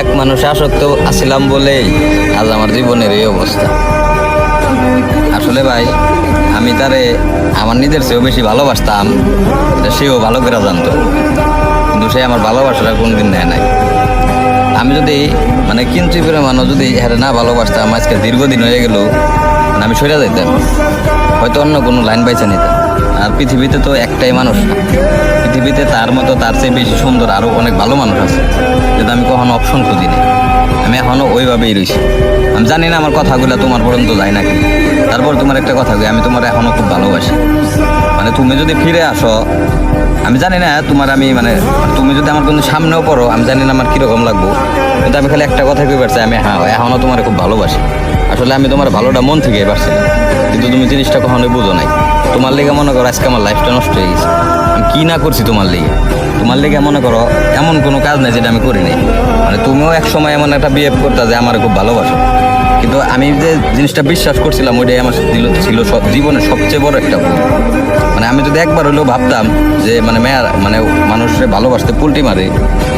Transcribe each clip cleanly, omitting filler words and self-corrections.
এক মানুষ আসক্ত আছিলাম বলেই আজ আমার জীবনের এই অবস্থা। আসলে ভাই আমি তারে আমার নিজের চেয়েও বেশি ভালোবাসতাম, এটা সেও ভালো করে জানতো, কিন্তু সে আমার ভালোবাসাটা কোনদিন নেয় নাই। আমি যদি মানে কিঞ্চিত পরিমাণও যদি হ্যাঁ না ভালোবাসতাম, আজকে দীর্ঘদিন হয়ে গেল আমি সরে যাইতাম, হয়তো অন্য কোনো লাইন বাইছে নিতাম। আর পৃথিবীতে তো একটাই মানুষ না, পৃথিবীতে তার মতো তার চেয়ে বেশি সুন্দর আরও অনেক ভালো মানুষ আছে, যেটা আমি কখনো অপশন খুঁজিনি। আমি এখনও ওইভাবেই রয়েছি। আমি জানি না আমার কথাগুলো তোমার পর্যন্ত যায় নাকি, তারপর তোমার একটা কথা কই, আমি তোমার এখনও খুব ভালোবাসি। মানে তুমি যদি ফিরে আসো, আমি জানি না তোমার আমি মানে তুমি যদি আমার কোনো সামনেও পড়ো, আমি জানি না আমার কীরকম লাগবো, কিন্তু আমি খালি একটা কথা কই পারছি, আমি হ্যাঁ এখনও তোমার খুব ভালোবাসি। আসলে আমি তোমার ভালোটা মন থেকে পারছি না, কিন্তু তুমি জিনিসটা কখনোই বুঝো নাই। তোমার লেগে মনে করো আজকে আমার লাইফটা নষ্ট হয়ে গেছে। আমি কী না করছি তোমার লেগে, তোমার লেগে মনে করো এমন কোনো কাজ নেই যেটা আমি করি নাই। মানে তুমিও এক সময় এমন একটা বিহেভ করতে যে আমার খুব ভালোবাসো, কিন্তু আমি যে জিনিসটা বিশ্বাস করছিলাম ওইটাই আমার ছিল জীবনের সবচেয়ে বড় একটা ভুল। মানে আমি যদি একবার হলেও ভাবতাম যে মানে মেয়ার মানে মানুষের ভালোবাসতে পুলটি মারে,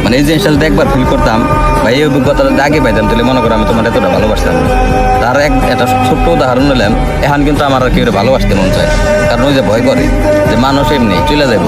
মানে এই জিনিসটা যদি একবার ফিল করতাম বা এই অভিজ্ঞতাটা যদি আগে পাইতাম, তাহলে মনে করো আমি তোমার এতটা ভালোবাসতাম না। তার একটা ছোট্ট উদাহরণ নিলাম, এখন কিন্তু আমার আর কেউ ভালোবাসতে মন চায়, কারণ ওই যে ভয় করে যে মানুষ এমনি চলে যাবে।